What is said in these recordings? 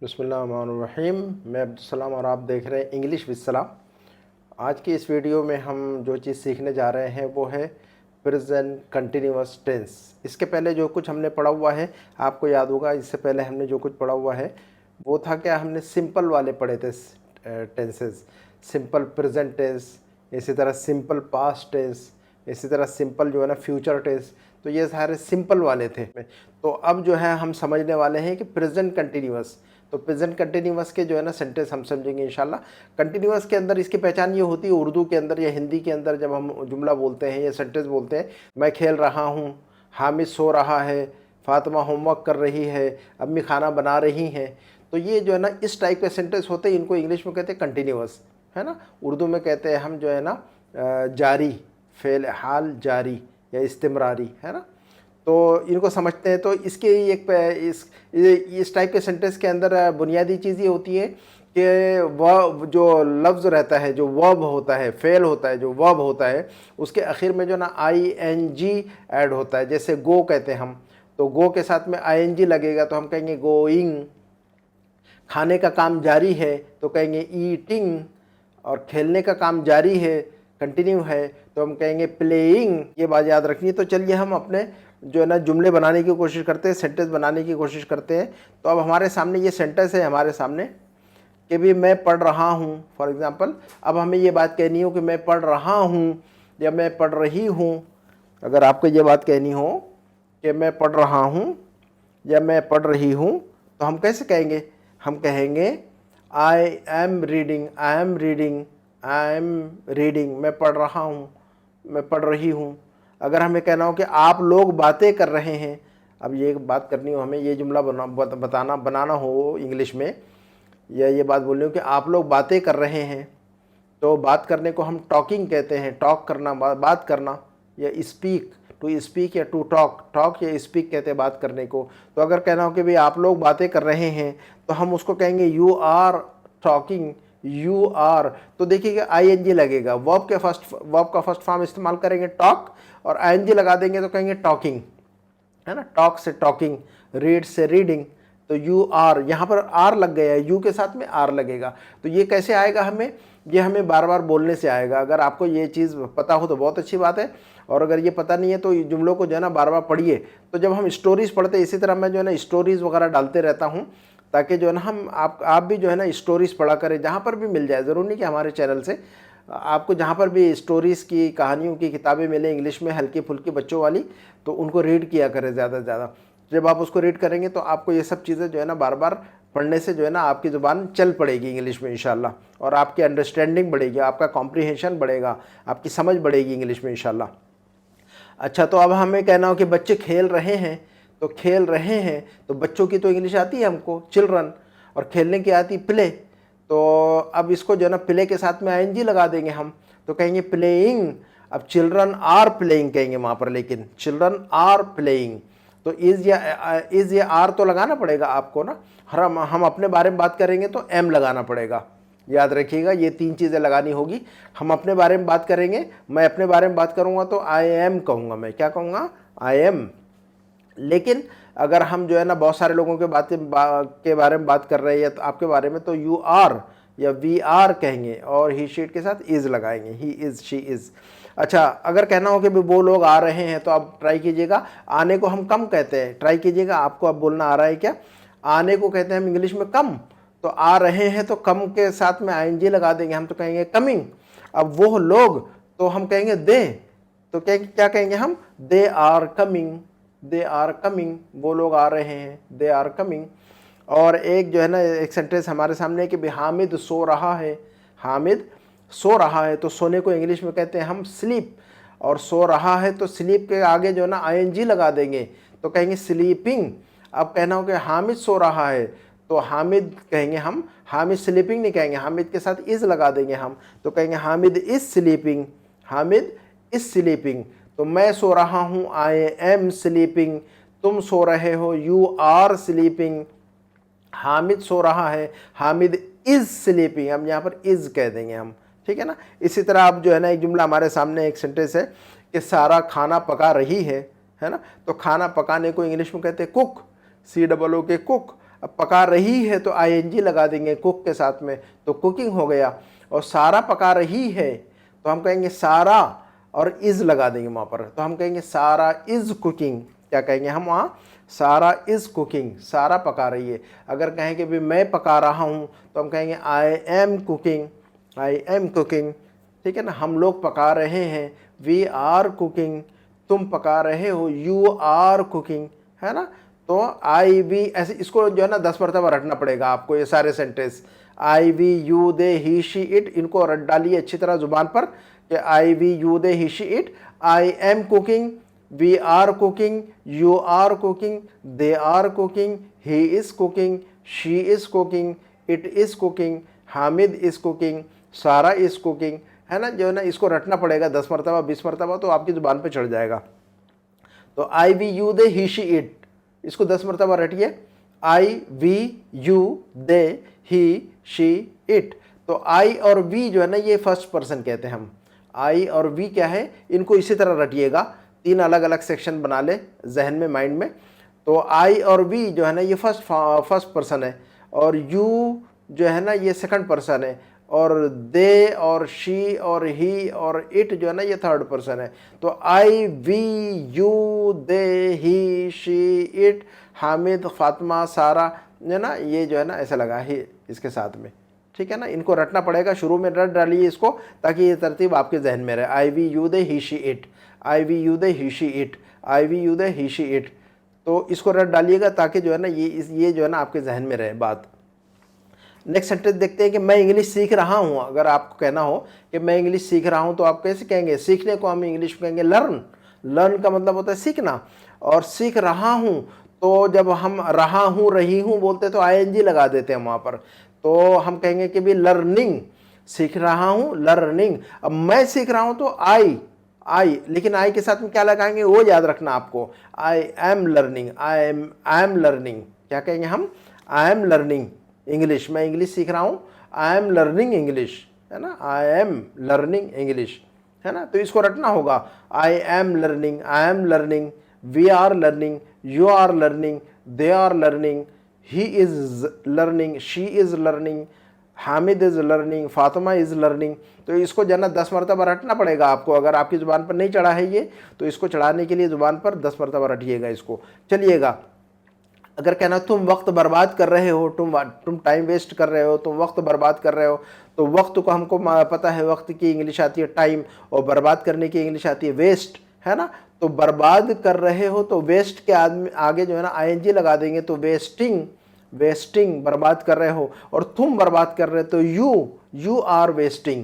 बिस्मिल्लाहिर्रहमानिर्रहीम। मैं अब्दुलसलाम और आप देख रहे हैं इंग्लिश विद सलाम। आज की इस वीडियो में हम जो चीज़ सीखने जा रहे हैं वो है प्रेजेंट कंटिन्यूअस टेंस। इसके पहले जो कुछ हमने पढ़ा हुआ है आपको याद होगा, इससे पहले हमने जो कुछ पढ़ा हुआ है वो था क्या, हमने सिंपल वाले पढ़े थे टेंसेस, सिंपल प्रेजेंट टेंस, इसी तरह सिंपल पास्ट टेंस, इसी तरह सिंपल जो है ना फ्यूचर टेंस। तो ये सारे सिंपल वाले थे। तो अब जो है हम समझने वाले हैं कि प्रेजेंट कंटिन्यूअस। तो प्रेजेंट कंटिन्यूअस के जो है ना सेंटेंस हम समझेंगे इंशाल्लाह। कंटिन्यूअस के अंदर इसकी पहचान ये होती है, उर्दू के अंदर या हिंदी के अंदर जब हम जुमला बोलते हैं या सेंटेंस बोलते हैं, मैं खेल रहा हूँ, हामिद सो रहा है, फातिमा होमवर्क कर रही है, अम्मी खाना बना रही हैं, तो ये जो है ना इस टाइप के सेंटेंस होते हैं, इनको इंग्लिश में कहते हैं कंटिन्यूअस, है ना। उर्दू में कहते हैं हम जो है ना जारी, फेल हाल जारी या इस्तिमरारी, है ना। तो इनको समझते हैं। तो इसके एक इस टाइप के सेंटेंस के अंदर बुनियादी चीज़ ये होती है कि वह जो लफ्ज़ रहता है, जो वर्ब होता है, फेल होता है, जो वर्ब होता है, उसके आखिर में जो ना ING ऐड होता है। जैसे गो कहते हैं हम, तो गो के साथ में ING लगेगा तो हम कहेंगे गोइंग। खाने का काम जारी है तो कहेंगे ईटिंग। और खेलने का काम जारी है, कंटिन्यू है, तो हम कहेंगे प्लेइंग। ये बात याद रखनी है। तो चलिए हम अपने जो है ना जुमले बनाने की कोशिश करते हैं, सेंटेंस बनाने की कोशिश करते हैं। तो अब हमारे सामने ये सेंटेंस है हमारे सामने कि भी मैं पढ़ रहा हूँ, फॉर एग्जांपल। अब हमें ये बात कहनी हो कि मैं पढ़ रहा हूँ या मैं पढ़ रही हूँ। अगर आपको ये बात कहनी हो कि मैं पढ़ रहा हूँ या मैं पढ़ रही हूँ तो हम कैसे कहेंगे? हम कहेंगे I am reading, I am reading, I am reading. मैं पढ़ रहा हूँ, मैं पढ़ रही हूँ। अगर हमें कहना हो कि आप लोग बातें कर रहे हैं, अब ये बात करनी हो, हमें ये जुमला बनाना हो इंग्लिश में, या ये बात बोलनी हो कि आप लोग बातें कर रहे हैं, तो बात करने को हम टॉकिंग कहते हैं। टॉक करना, बात करना, या स्पीक, टू स्पीक या टू टॉक, टॉक या स्पीक कहते हैं बात करने को। तो अगर कहना हो कि भाई आप लोग बातें कर रहे हैं तो हम उसको कहेंगे you are talking, you are. तो देखिएगा ING लगेगा, वर्ब का फर्स्ट फॉर्म इस्तेमाल करेंगे टॉक, और ING लगा देंगे तो कहेंगे टॉकिंग, है ना। टॉक से टॉकिंग, रीड से रीडिंग। तो यू आर, यहाँ पर आर लग गया है, यू के साथ में आर लगेगा। तो ये कैसे आएगा हमें? ये हमें बार बार बोलने से आएगा। अगर आपको ये चीज़ पता हो तो बहुत अच्छी बात है, और अगर ये पता नहीं है तो जुमलों को जो है ना बार बार पढ़िए। तो जब हम स्टोरीज़ पढ़ते हैं, इसी तरह मैं जो है ना स्टोरीज़ वगैरह डालते रहता हूँ, ताकि जो है ना हम आप भी जो है ना स्टोरीज़ पढ़ा करें, जहाँ पर भी मिल जाए। ज़रूरी नहीं कि हमारे चैनल से, आपको जहाँ पर भी स्टोरीज़ की, कहानियों की किताबें मिले इंग्लिश में, हल्की फुल्की बच्चों वाली, तो उनको रीड किया करें ज़्यादा से ज़्यादा। जब आप उसको रीड करेंगे तो आपको ये सब चीज़ें जो है ना बार बार पढ़ने से जो है ना आपकी ज़ुबान चल पड़ेगी इंग्लिश में इंशाल्लाह, और आपकी अंडरस्टैंडिंग बढ़ेगी, आपका कॉम्प्रिहेंशन बढ़ेगा, आपकी समझ बढ़ेगी इंग्लिश में इंशाल्लाह। अच्छा, तो अब हमें कहना हो कि बच्चे खेल रहे हैं, तो खेल रहे हैं, तो बच्चों की तो इंग्लिश आती है हमको चिल्ड्रन, और खेलने की आती प्ले। तो अब इसको जो है ना प्ले के साथ में ING लगा देंगे हम, तो कहेंगे प्लेइंग। अब चिल्ड्रन आर प्लेइंग कहेंगे वहाँ पर, लेकिन चिल्ड्रन आर प्लेइंग। तो इज़ या आर तो लगाना पड़ेगा आपको ना। हम अपने बारे में बात करेंगे तो M लगाना पड़ेगा। याद रखिएगा, ये 3 चीज़ें लगानी होगी। हम अपने बारे में बात करेंगे, मैं अपने बारे में बात करूँगा तो आई एम कहूँगा। मैं क्या कहूँगा? I am. लेकिन अगर हम जो है ना बहुत सारे लोगों के के बारे में बात कर रहे हैं, तो आपके बारे में, तो यू आर या वी आर कहेंगे, और ही शीट के साथ इज़ लगाएंगे, ही इज़, शी इज़। अच्छा, अगर कहना हो कि वो लोग आ रहे हैं, तो आप ट्राई कीजिएगा। आने को हम कम कहते हैं, ट्राई कीजिएगा। आपको अब बोलना आ रहा है क्या? आने को कहते हैं हम इंग्लिश में कम, तो आ रहे हैं तो कम के साथ में ING लगा देंगे, हम तो कहेंगे कमिंग। अब वो लोग, तो हम कहेंगे दे, तो क्या कहेंगे हम? They are coming, they are coming. वो लोग आ रहे हैं, दे आर कमिंग। और एक जो है ना एक सेंटेंस हमारे सामने कि भाई हामिद सो रहा है, हामिद सो रहा है, तो सोने को इंग्लिश में कहते हैं हम स्लीप, और सो रहा है तो स्लीप के आगे जो है ना ING लगा देंगे, तो कहेंगे स्लीपिंग। अब कहना हो कि हामिद सो रहा है, तो हामिद कहेंगे हम, हामिद स्लीपिंग नहीं कहेंगे, हामिद के साथ इज़ लगा देंगे हम, तो कहेंगे Hamid is sleeping, Hamid is sleeping. तो मैं सो रहा हूँ, आई एम स्लीपिंग। तुम सो रहे हो, यू आर स्लीपिंग। हामिद सो रहा है, हामिद इज़ स्लीपिंग। हम यहाँ पर इज़ कह देंगे हम, ठीक है ना। इसी तरह अब जो है ना एक जुमला हमारे सामने, एक सेंटेंस है कि सारा खाना पका रही है ना। तो खाना पकाने को इंग्लिश में कहते हैं कुक, COOK, कुक। अब पका रही है तो आईएनजी लगा देंगे कुक के साथ में, तो कुकिंग हो गया। और सारा पका रही है तो हम कहेंगे सारा, और इज लगा देंगे वहाँ पर, तो हम कहेंगे सारा इज कुकिंग। क्या कहेंगे हम वहाँ? सारा इज कुकिंग, सारा पका रही है। अगर कहें कि भी मैं पका रहा हूँ तो हम कहेंगे आई am cooking, I am cooking. ठीक है ना, हम लोग पका रहे हैं, वी आर कुकिंग। तुम पका रहे हो, यू आर कुकिंग, है ना। तो आई वी, ऐसे इसको जो है ना 10 मरतबा रटना पड़ेगा आपको, ये सारे sentence. I we you they he she it, इनको रट डालिए अच्छी तरह जुबान पर कि I we you they he she it, I am cooking, we are cooking, you are cooking, they are cooking, he is cooking, she is cooking, it is cooking, Hamid is cooking, Sara is cooking, है ना। जो है ना इसको रटना पड़ेगा 10 मरतबा 20 मरतबा, तो आपकी जुबान पे चढ़ जाएगा। तो I we you they he she it, इसको 10 मरतबा रटिए। I we you they he she it. तो आई और वी जो है ना ये फर्स्ट पर्सन कहते हैं हम। आई और वी क्या है, इनको इसी तरह रटिएगा, 3 अलग अलग सेक्शन बना ले जहन में, माइंड में। तो आई और वी जो है ना ये फर्स्ट पर्सन है, और यू जो है ना ये सेकंड पर्सन है, और दे और शी और ही और इट जो है ना ये थर्ड पर्सन है। तो I we you they he she it, Hamid, Fatima, Sara, है ना, ये जो है ना ऐसा लगा ही इसके साथ में। ठीक है ना, इनको रटना पड़ेगा, शुरू में रट डालिए इसको ताकि ये तरतीब आपके जहन में रहे। I we you they he she it, I we you they he she it, I we you they he she it. तो इसको रट डालिएगा ताकि जो है ना ये जो है ना आपके जहन में रहे बात। नेक्स्ट सेंटेंस देखते हैं कि मैं इंग्लिश सीख रहा हूँ। अगर आपको कहना हो कि मैं इंग्लिश सीख रहा हूँ तो आप कैसे कहेंगे? सीखने को हम इंग्लिश में कहेंगे लर्न। लर्न का मतलब होता है सीखना, और सीख रहा हूँ तो जब हम रहा हूँ रही हूँ बोलते तो आईएनजी लगा देते हैं वहाँ पर। तो हम कहेंगे कि भी लर्निंग, सीख रहा हूँ लर्निंग। अब मैं सीख रहा हूँ तो आई, लेकिन आई के साथ में क्या लगाएंगे वो याद रखना आपको। आई am learning, I am learning. क्या कहेंगे हम? आई एम लर्निंग इंग्लिश, मैं इंग्लिश सीख रहा हूँ, आई एम लर्निंग इंग्लिश, है ना, आई एम लर्निंग इंग्लिश, है ना। तो इसको रटना होगा, I am learning, I am learning, we are learning, you are learning, they are learning, he is learning, she is learning, Hamid is learning, Fatima is learning. तो इसको जो है ना 10 मरतबा रटना पड़ेगा आपको। अगर आपकी ज़ुबान पर नहीं चढ़ा है ये, तो इसको चढ़ाने के लिए ज़ुबान पर 10 मरतबा रटिएगा इसको। चलिएगा, अगर कहना तुम वक्त बर्बाद कर रहे हो, तुम टाइम वेस्ट कर रहे हो, तुम वक्त बर्बाद कर रहे हो, तो वक्त को हमको पता है, वक्त की इंग्लिश आती है टाइम, और बर्बाद करने की इंग्लिश आती है वेस्ट, है ना। तो बर्बाद कर रहे हो तो वेस्ट के आगे जो है ना आईएनजी लगा देंगे, तो वेस्टिंग बर्बाद कर रहे हो। और तुम बर्बाद कर रहे हो तो यू आर वेस्टिंग,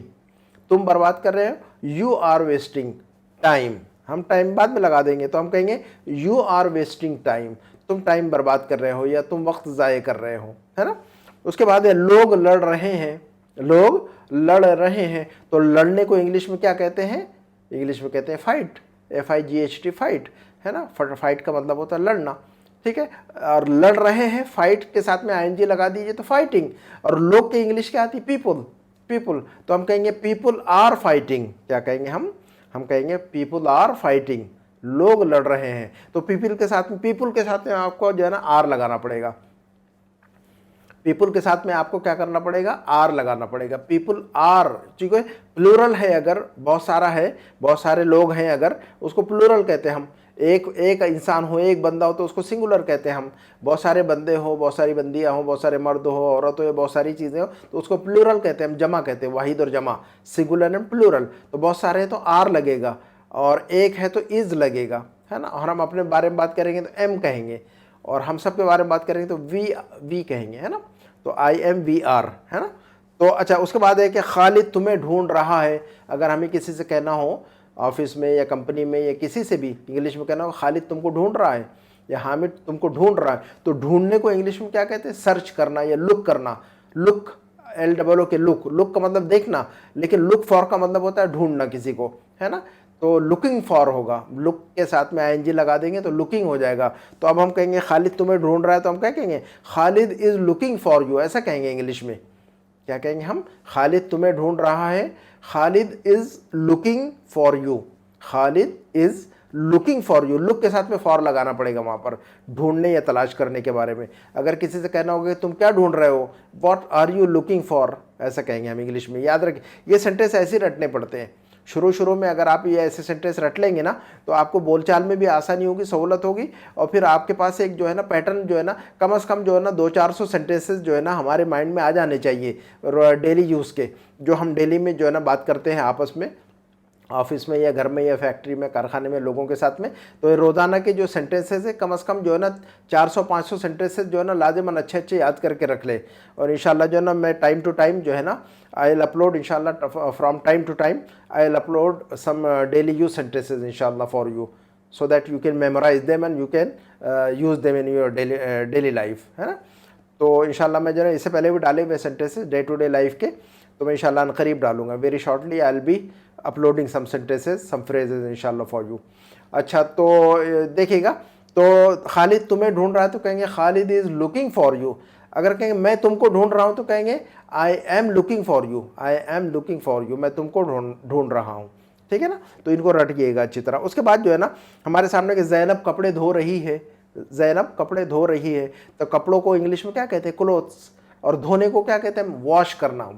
तुम बर्बाद कर रहे हो, यू आर वेस्टिंग टाइम। हम टाइम बाद में लगा देंगे, तो हम कहेंगे यू आर वेस्टिंग टाइम, तुम टाइम बर्बाद कर रहे हो या तुम वक्त ज़ाय कर रहे हो, है ना। उसके बाद है लोग लड़ रहे हैं, लोग लड़ रहे हैं। तो लड़ने को इंग्लिश में क्या कहते हैं? इंग्लिश में कहते हैं फाइट, FIGHT, फाइट, है ना। फाइट का मतलब होता है लड़ना, ठीक है। और लड़ रहे हैं, फाइट के साथ में आईएनजी लगा दीजिए तो फाइटिंग। और लोग की इंग्लिश क्या आती? पीपुल। तो हम कहेंगे पीपुल आर फाइटिंग। क्या कहेंगे हम कहेंगे पीपुल आर फाइटिंग, लोग लड़ रहे हैं। तो पीपल के साथ में आपको जो है ना आर लगाना पड़ेगा। पीपुल के साथ में आपको क्या करना पड़ेगा? आर लगाना पड़ेगा। पीपुल आर, ठीक है। प्लूरल है, अगर बहुत सारा है, बहुत सारे लोग हैं, अगर उसको प्लूरल कहते हैं हम। एक इंसान हो, एक बंदा हो तो उसको सिंगुलर कहते हैं हम। बहुत सारे बंदे हो, बहुत सारी बंदियां हो, बहुत सारे मर्द हो, औरत हो, बहुत सारी चीज़ें हो तो उसको प्लूरल कहते हैं हम, जमा कहते हैं, वाहिद और जमा, सिंगुलर एंड प्लूरल। तो बहुत सारे हैं तो आर लगेगा, और एक है तो इज लगेगा, है ना। और हम अपने बारे में बात करेंगे तो एम कहेंगे, और हम सब के बारे में बात करेंगे तो वी कहेंगे, है ना। तो IMVR, है ना। तो अच्छा, उसके बाद है कि खालिद तुम्हें ढूंढ रहा है। अगर हमें किसी से कहना हो, ऑफिस में या कंपनी में या किसी से भी इंग्लिश में कहना हो खालिद तुमको ढूंढ रहा है या हामिद तुमको ढूंढ रहा है, तो ढूंढने को इंग्लिश में क्या कहते हैं? सर्च करना या लुक करना। लुक, LOO के लुक का मतलब देखना, लेकिन लुक फॉर का मतलब होता है ढूंढना किसी को, है ना। तो लुकिंग फॉर होगा, लुक के साथ में ING लगा देंगे तो लुकिंग हो जाएगा। तो अब हम कहेंगे खालिद तुम्हें ढूंढ रहा है, तो हम क्या कहेंगे? Khalid is looking for you, ऐसा कहेंगे इंग्लिश में। क्या कहेंगे हम? खालिद तुम्हें ढूंढ रहा है, Khalid is looking for you, Khalid is looking for you, look के साथ में फॉर लगाना पड़ेगा वहाँ पर, ढूंढने या तलाश करने के बारे में। अगर किसी से कहना होगा कि तुम क्या ढूंढ रहे हो, what are you looking for, ऐसा कहेंगे हम इंग्लिश में। याद रखिए ये सेंटेंस ऐसे ही रटने पड़ते हैं। शुरू में अगर आप ये ऐसे सेंटेंस रट लेंगे ना तो आपको बोलचाल में भी आसानी होगी, सहूलत होगी, और फिर आपके पास एक जो है ना पैटर्न जो है ना कम से कम जो है ना 200-400 सेंटेंसेस जो है ना हमारे माइंड में आ जाने चाहिए डेली यूज़ के, जो हम डेली में जो है ना बात करते हैं आपस में, ऑफिस में या घर में या फैक्ट्री में, कारखाने में, लोगों के साथ में। तो ये रोज़ाना के जो सेंटेंसेस है कम से कम जो है ना 400-500 सेंटेंसेस जो है ना लाजिमन अच्छे याद करके रख ले। और इंशाल्लाह जो है ना मैं टाइम टू टाइम जो है ना आई विल अपलोड इंशाल्लाह from time to time I will upload some daily use sentences इंशाल्लाह for you, so that you can memorise them and you can use them in your daily life, है ना। तो इंशाल्लाह मैं जो है इससे पहले भी डाले हुए sentences day to day life के, तो मैं इंशाल्लाह अनकरीब डालूंगा। Very shortly I will be uploading some sentences, some phrases इंशाल्लाह फॉर यू। अच्छा, तो देखिएगा, तो खालिद तुम्हें ढूंढ रहा है तो कहेंगे Khalid is looking for you. अगर कहेंगे मैं तुमको ढूंढ रहा हूँ तो कहेंगे I am looking for you, I am looking for you, मैं तुमको ढूंढ रहा हूँ। ठीक है ना, तो इनको रटिएगा अच्छी तरह। उसके बाद जो है ना हमारे सामने कि ज़ैनब कपड़े धो रही है, ज़ैनब कपड़े धो रही है, तो कपड़ों को इंग्लिश में क्या कहते हैं, क्लोथ्स, और धोने को क्या कहते हैं, वॉश करना।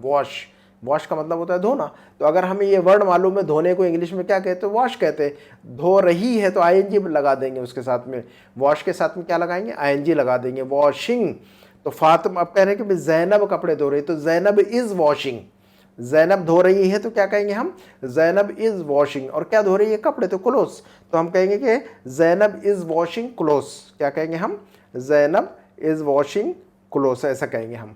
वॉश का मतलब होता है धोना। तो अगर हमें ये वर्ड मालूम है धोने को इंग्लिश में क्या कहते हैं, वॉश कहते हैं। धो रही है तो आईएनजी लगा देंगे उसके साथ में, वॉश के साथ में क्या लगाएंगे, आईएनजी लगा देंगे, वॉशिंग। तो फातिमा अब कह रहे हैं कि ज़ैनब कपड़े धो रही, तो ज़ैनब इज़ वॉशिंग। ज़ैनब धो रही है तो क्या कहेंगे हम, ज़ैनब इज़ वॉशिंग। और क्या धो रही है, कपड़े, तो क्लोथ्स, तो हम कहेंगे कि ज़ैनब इज़ वॉशिंग क्लोथ्स। क्या कहेंगे हम, ज़ैनब इज़ वॉशिंग क्लोथ्स, ऐसा कहेंगे हम।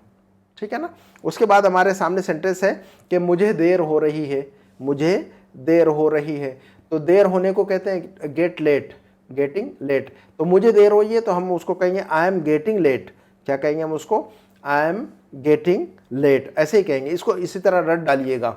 ठीक है ना। उसके बाद हमारे सामने सेंटेंस है कि मुझे देर हो रही है, मुझे देर हो रही है। तो देर होने को कहते हैं गेट लेट, गेटिंग लेट। तो मुझे देर हो रही है तो हम उसको कहेंगे आई एम गेटिंग लेट। क्या कहेंगे हम उसको, आई एम गेटिंग लेट, ऐसे ही कहेंगे। इसको इसी तरह रट डालिएगा,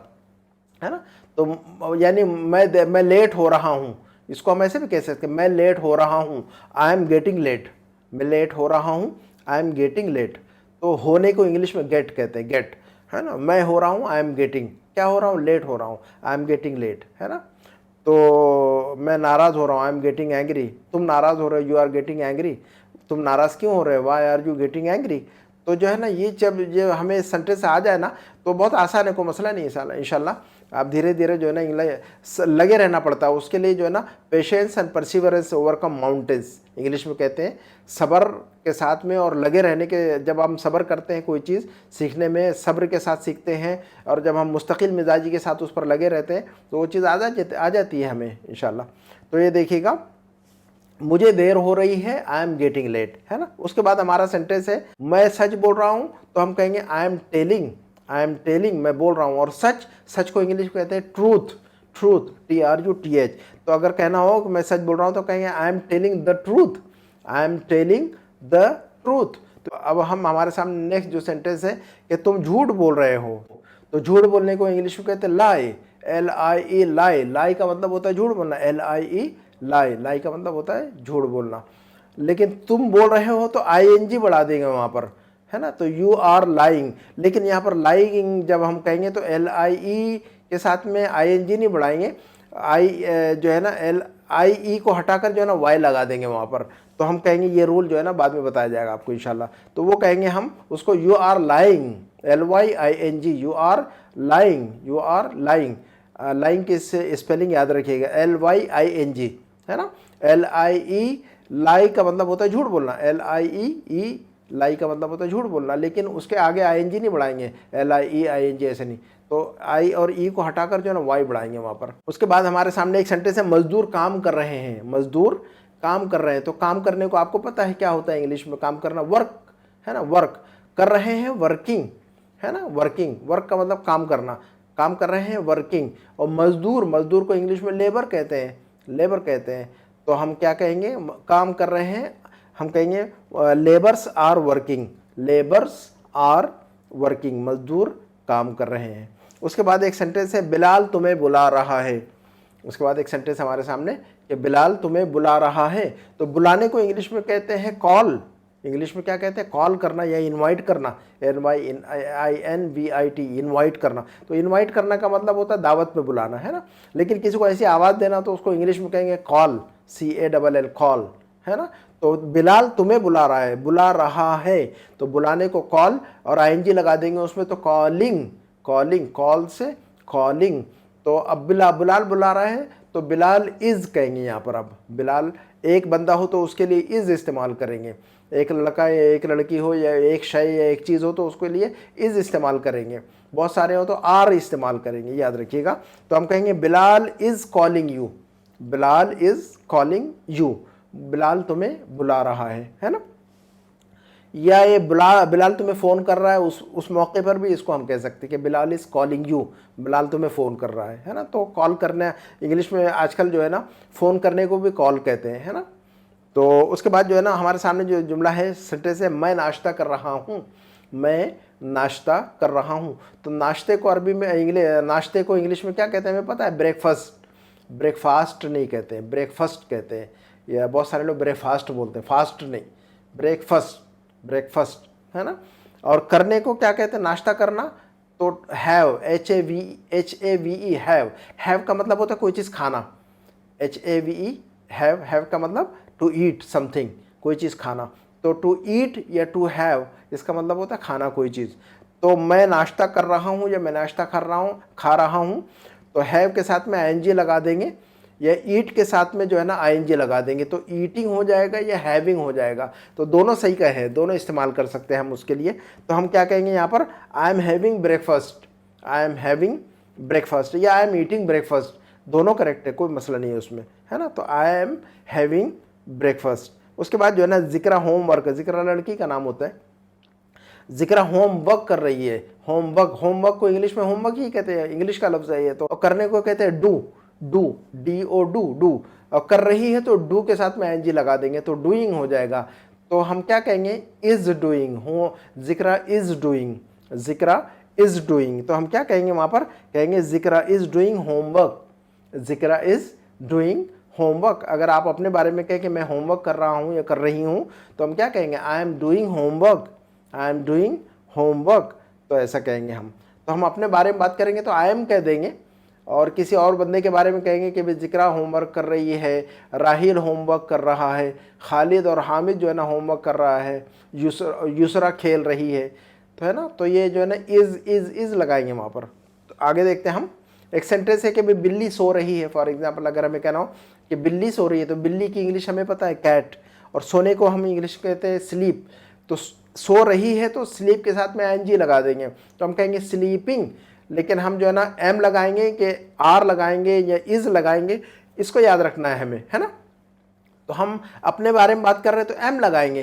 है ना। तो यानी मैं लेट हो रहा हूँ, इसको हम ऐसे भी कह सकते हैं, मैं लेट हो रहा हूँ, आई एम गेटिंग लेट, मैं लेट हो रहा हूँ, आई एम गेटिंग लेट। तो होने को इंग्लिश में गेट कहते हैं, गेट, है ना। मैं हो रहा हूँ, आई एम गेटिंग, क्या हो रहा हूँ, लेट हो रहा हूँ, आई एम गेटिंग लेट, है ना। तो मैं नाराज़ हो रहा हूँ, आई एम गेटिंग एंग्री। तुम नाराज़ हो रहे हो, यू आर गेटिंग एंग्री। तुम नाराज़ क्यों हो रहे हो, why are you getting angry. तो जो है ना ये जब ये हमें सेंटेंस आ जाए ना तो बहुत आसान है, कोई मसला नहीं है इंशाल्लाह। आप धीरे धीरे जो है ना इंग्लिश लगे रहना पड़ता है, उसके लिए जो है ना patience and perseverance overcome mountains English में कहते हैं। सब्र के साथ में और लगे रहने के, जब हम सब्र करते हैं कोई चीज़ सीखने में, सब्र के साथ सीखते हैं, और जब हम मुस्तकिल मिजाजी के साथ उस पर लगे रहते हैं तो वो चीज़ आ जाती है हमें इंशाल्लाह। तो ये देखिएगा, मुझे देर हो रही है, आई एम गेटिंग लेट, है ना। उसके बाद हमारा सेंटेंस है मैं सच बोल रहा हूँ, तो हम कहेंगे I am telling, I am telling, मैं बोल रहा हूँ। और सच को इंग्लिश में कहते हैं ट्रूथ, ट्रूथ, TRUTH। तो अगर कहना हो कि मैं सच बोल रहा हूँ तो कहेंगे I am telling the truth, I am telling the truth. तो अब हम हमारे सामने नेक्स्ट जो सेंटेंस है कि तुम झूठ बोल रहे हो। तो झूठ बोलने को इंग्लिश में कहते हैं लाई, LIE, लाई। लाई का मतलब होता है झूठ बोलना, LIE, लाई। लाई का मतलब होता है झूठ बोलना। लेकिन तुम बोल रहे हो तो ING बढ़ा देंगे वहाँ पर, है ना। तो यू आर लाइंग, लेकिन यहाँ पर लाइंग जब हम कहेंगे तो LIE के साथ में ING नहीं बढ़ाएंगे, जो है ना LIE को हटाकर जो है ना Y लगा देंगे वहाँ पर। तो हम कहेंगे, ये रूल जो है ना बाद में बताया जाएगा आपको इंशाल्लाह। तो वो कहेंगे हम उसको you are lying, LYING, you are lying, you are lying. Lying की स्पेलिंग याद रखिएगा, LYING, है ना। LIE, लाई का मतलब होता है झूठ बोलना, LIE, लाई का मतलब होता है झूठ बोलना, लेकिन उसके आगे ING नहीं बढ़ाएंगे, LIEING ऐसे नहीं। तो I और E को हटाकर जो है ना Y बढ़ाएंगे वहाँ पर। उसके बाद हमारे सामने एक सेंटेंस है मजदूर काम कर रहे हैं, मजदूर काम कर रहे हैं। तो काम करने को आपको पता है क्या होता है इंग्लिश में, काम करना वर्क, है ना। वर्क कर रहे हैं, वर्किंग, है ना। वर्किंग, वर्क का मतलब काम करना, काम कर रहे हैं, वर्किंग। और मजदूर को इंग्लिश में लेबर कहते हैं, लेबर कहते हैं। तो हम क्या कहेंगे, काम कर रहे हैं, हम कहेंगे labours are working, labours are working, मजदूर काम कर रहे हैं। उसके बाद एक सेंटेंस है बिलाल तुम्हें बुला रहा है। उसके बाद एक सेंटेंस हमारे सामने कि बिलाल तुम्हें बुला रहा है। तो बुलाने को इंग्लिश में कहते हैं कॉल, इंग्लिश में क्या कहते हैं, कॉल करना या इनवाइट करना, NYINVIT, इनवाइट करना। तो इनवाइट करना का मतलब होता है दावत पे बुलाना, है ना। लेकिन किसी को ऐसी आवाज़ देना तो उसको इंग्लिश में कहेंगे कॉल, CALL, कॉल, है ना। तो बिलाल तुम्हें बुला रहा है, बुला रहा है, तो बुलाने को कॉल और ING लगा देंगे उसमें, तो कॉलिंग, कॉलिंग, कॉल से कॉलिंग। तो अब बिलाल बुला रहा है तो बिलाल इज़ कहेंगे यहाँ पर। अब बिलाल एक बंदा हो तो उसके लिए इज़ इस्तेमाल करेंगे, एक लड़का या एक लड़की हो या एक शय या एक चीज़ हो तो उसके लिए इज़ इस्तेमाल करेंगे, बहुत सारे हो तो आर इस्तेमाल करेंगे, याद रखिएगा। तो हम कहेंगे Bilal is calling you, Bilal is calling you, Bilal तुम्हें बुला रहा है ना। या ये बिलाल तुम्हें फ़ोन कर रहा है, उस मौके पर भी इसको हम कह सकते हैं कि Bilal is calling you, Bilal तुम्हें फ़ोन कर रहा है ना। तो कॉल करना इंग्लिश में आजकल जो है ना, फ़ोन करने को भी कॉल कहते हैं, है ना। तो उसके बाद जो है ना हमारे सामने जो जुमला है, सेंटेंस है, मैं नाश्ता कर रहा हूँ, मैं नाश्ता कर रहा हूँ। तो नाश्ते को अरबी में नाश्ते को इंग्लिश में क्या कहते हैं हमें पता है, ब्रेकफास्ट। ब्रेकफास्ट नहीं कहते हैं, ब्रेकफास्ट कहते हैं, या बहुत सारे लोग ब्रेकफास्ट बोलते हैं, फास्ट नहीं, ब्रेकफास्ट, ब्रेकफास्ट, है ना। और करने को क्या कहते हैं, नाश्ता करना, तो हैव, HAVE, हैव का मतलब होता है कोई चीज़ खाना, HAVE, हैव का मतलब टू ईट समथिंग, कोई चीज़ खाना। तो टू ईट या टू हैव इसका मतलब होता है खाना कोई चीज़। तो मैं नाश्ता कर रहा हूँ या मैं नाश्ता खा रहा हूँ, तो हैव के साथ में ING लगा देंगे, या ईट के साथ में जो है ना ING लगा देंगे, तो ईटिंग हो जाएगा या हैविंग हो जाएगा। तो दोनों सही का है, दोनों इस्तेमाल कर सकते हैं हम उसके लिए। तो हम क्या कहेंगे यहाँ पर, I am having breakfast, I am having breakfast, या आई एम ईटिंग ब्रेकफास्ट, दोनों करेक्ट है, कोई मसला नहीं है उसमें, है ना। तो आई एम हैविंग ब्रेकफास्ट। उसके बाद जो है ना जिक्रा होमवर्क, जिक्रा लड़की का नाम होता है, जिक्रा होमवर्क कर रही है, होमवर्क, होमवर्क को इंग्लिश में होमवर्क ही कहते हैं, इंग्लिश का लफ्ज़ है ये। तो करने को कहते हैं डू, डू। और कर रही है तो डू के साथ में ING लगा देंगे, तो डूइंग हो जाएगा। तो हम क्या कहेंगे, इज डूइंग, हो जिक्रा इज डूइंग, जिक्रा इज डूइंग। तो हम क्या कहेंगे वहाँ पर, कहेंगे जिक्रा इज डूइंग होमवर्क, जिक्रा इज डूइंग होमवर्क। अगर आप अपने बारे में कहें कि मैं होमवर्क कर रहा हूँ या कर रही हूँ, तो हम क्या कहेंगे, I am doing homework, I am doing homework. तो ऐसा कहेंगे हम। तो हम अपने बारे में बात करेंगे तो आई एम कह देंगे, और किसी और बंदे के बारे में कहेंगे कि भाई जिक्रा होमवर्क कर रही है, राहिल होमवर्क कर रहा है, खालिद और हामिद जो है ना होमवर्क कर रहा है, युसरा खेल रही है, तो है ना। तो ये जो है ना इज़ लगाएंगे वहाँ पर। तो आगे देखते हैं हम। एक सेंटेंस है कि भाई बिल्ली सो रही है, फॉर एग्जांपल अगर हमें कहना हो कि बिल्ली सो रही है, तो बिल्ली की इंग्लिश हमें पता है कैट, और सोने को हम इंग्लिश कहते हैं स्लीप। तो सो रही है तो स्लीप के साथ में ING लगा देंगे, तो हम कहेंगे स्लीपिंग। लेकिन हम जो है ना एम लगाएंगे कि आर लगाएंगे या इज़ लगाएंगे, इसको याद रखना है हमें, है ना। तो हम अपने बारे में बात कर रहे हैं तो एम लगाएंगे,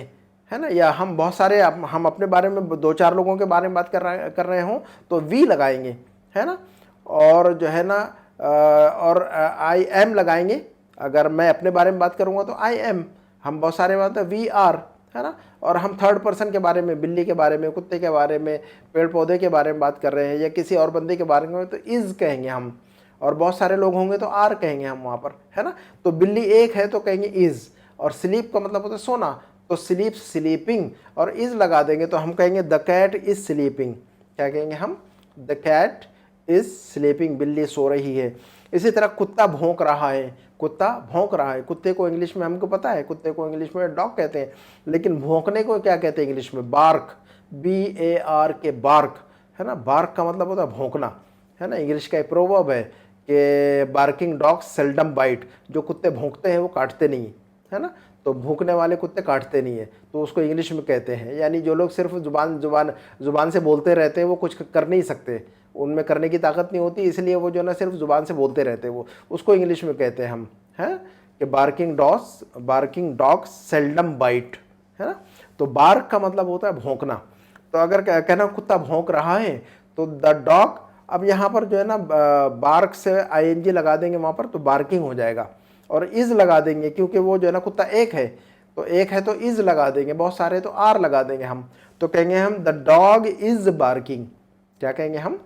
है ना। या हम बहुत सारे हम अपने बारे में 2-4 लोगों के बारे में बात कर रहे हों तो वी लगाएंगे, है ना। और जो है ना और IM लगाएंगे। अगर मैं अपने बारे में बात करूँगा तो IM, हम बहुत सारे बात है वी आर, है ना। और हम थर्ड पर्सन के बारे में, बिल्ली के बारे में, कुत्ते के बारे में, पेड़ पौधे के बारे में बात कर रहे हैं या किसी और बंदे के बारे में, तो इज़ कहेंगे हम। और बहुत सारे लोग होंगे तो आर कहेंगे हम वहाँ पर, है ना। तो बिल्ली एक है तो कहेंगे इज़, और स्लीप का मतलब होता है सोना, तो स्लीप स्लीपिंग, और इज़ लगा देंगे तो हम कहेंगे द कैट इज़ स्लीपिंग। क्या कहेंगे हम, द कैट इज़ स्लीपिंग, बिल्ली सो रही है। इसी तरह कुत्ता भौंक रहा है, कुत्ता भौंक रहा है। कुत्ते को इंग्लिश में हमको पता है, कुत्ते को इंग्लिश में डॉग कहते हैं, लेकिन भौंकने को क्या कहते हैं इंग्लिश में, बार्क, BARK, बार्क, है ना। बार्क का मतलब होता है भौंकना, है ना। इंग्लिश का एक प्रोवर्ब है कि बार्किंग डॉग्स सेल्डम बाइट, जो कुत्ते भौंकते हैं वो काटते नहीं, है ना। तो भौंकने वाले कुत्ते काटते नहीं है, तो उसको इंग्लिश में कहते हैं। यानी जो लोग सिर्फ जुबान से बोलते रहते हैं वो कुछ कर नहीं सकते, उनमें करने की ताकत नहीं होती, इसलिए वो जो ना सिर्फ जुबान से बोलते रहते हैं, वो उसको इंग्लिश में कहते हैं हम, हैं कि बार्किंग डॉग्स सेल्डम बाइट, है ना। तो बार्क का मतलब होता है भौंकना। तो अगर कहना कुत्ता भौंक रहा है तो द डॉग, अब यहाँ पर जो है ना बार्क से ING लगा देंगे वहाँ पर, तो बार्किंग हो जाएगा। और इज़ लगा देंगे क्योंकि वो जो है ना कुत्ता एक है, तो एक है तो इज़ लगा देंगे, बहुत सारे तो आर लगा देंगे हम। तो कहेंगे हम द डॉग इज़ बार्किंग। क्या कहेंगे हम,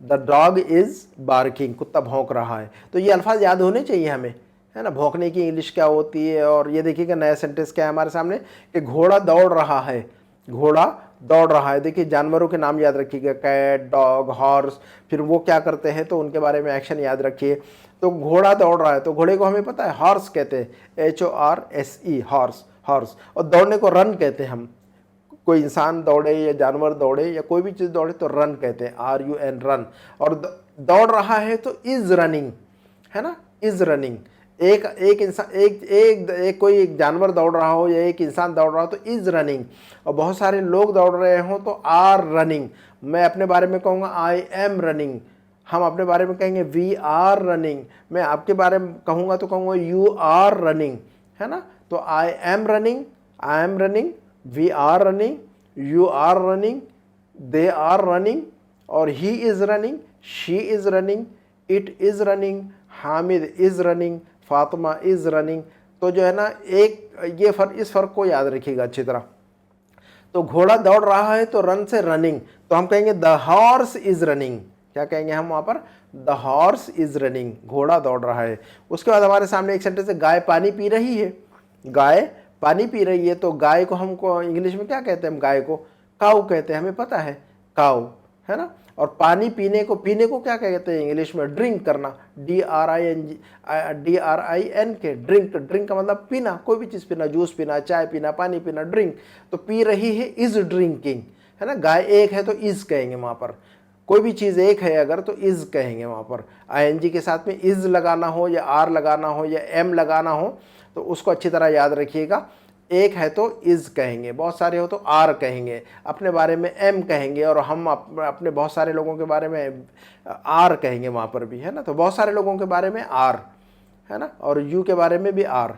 द डॉग इज़ बार्किंग, कुत्ता भौंक रहा है। तो ये अल्फाज याद होने चाहिए हमें, है ना। भौंकने की इंग्लिश क्या होती है। और ये देखिएगा नया सेंटेंस क्या है हमारे सामने कि घोड़ा दौड़ रहा है, घोड़ा दौड़ रहा है। देखिए जानवरों के नाम याद रखिएगा, कैट, डॉग, हॉर्स, फिर वो क्या करते हैं तो उनके बारे में एक्शन याद रखिए। तो घोड़ा दौड़ रहा है तो घोड़े को हमें पता है हॉर्स कहते हैं, HORSE, हॉर्स, हॉर्स। और दौड़ने को रन कहते हैं हम। कोई इंसान दौड़े या जानवर दौड़े या कोई भी चीज़ दौड़े तो रन कहते हैं, RUN, रन। और दौड़ रहा है तो इज रनिंग, है ना, इज रनिंग। एक इंसान एक कोई एक जानवर दौड़ रहा हो या एक इंसान दौड़ रहा हो तो इज रनिंग। और बहुत सारे लोग दौड़ रहे हों तो आर रनिंग। मैं अपने बारे में कहूँगा आई एम रनिंग, हम अपने बारे में कहेंगे वी आर रनिंग। मैं आपके बारे में कहूँगा तो कहूँगा यू आर रनिंग, है ना। तो I am running, I am running, we are running, you are running, they are running, और he is running, she is running, it is running, Hamid is running, Fatima is running. तो जो है ना एक ये इस फर्क को याद रखिएगा अच्छी तरह। तो घोड़ा दौड़ रहा है तो रन से रनिंग, तो हम कहेंगे द हॉर्स इज रनिंग। क्या कहेंगे हम वहाँ पर? द हॉर्स इज रनिंग, घोड़ा दौड़ रहा है। उसके बाद हमारे सामने एक सेंटेंस है गाय पानी पी रही है। गाय पानी पी रही है तो गाय को हमको इंग्लिश में क्या कहते हैं? हम गाय को काऊ कहते हैं, हमें पता है, काऊ, है ना। और पानी पीने को क्या कहते हैं इंग्लिश में? ड्रिंक करना, DRIN के, ड्रिंक। ड्रिंक का मतलब पीना, कोई भी चीज़ पीना, जूस पीना, चाय पीना, पानी पीना, ड्रिंक। तो पी रही है इज ड्रिंकिंग, है ना। गाय एक है तो इज कहेंगे वहाँ पर। कोई भी चीज़ एक है अगर तो इज कहेंगे वहाँ पर। ING के साथ में इज लगाना हो या आर लगाना हो या एम लगाना हो तो उसको अच्छी तरह याद रखिएगा। एक है तो इज कहेंगे, बहुत सारे हो तो आर कहेंगे, अपने बारे में एम कहेंगे, और हम अपने बहुत सारे लोगों के बारे में आर कहेंगे वहाँ पर भी, है ना। तो बहुत सारे लोगों के बारे में आर, है ना, और यू के बारे में भी आर।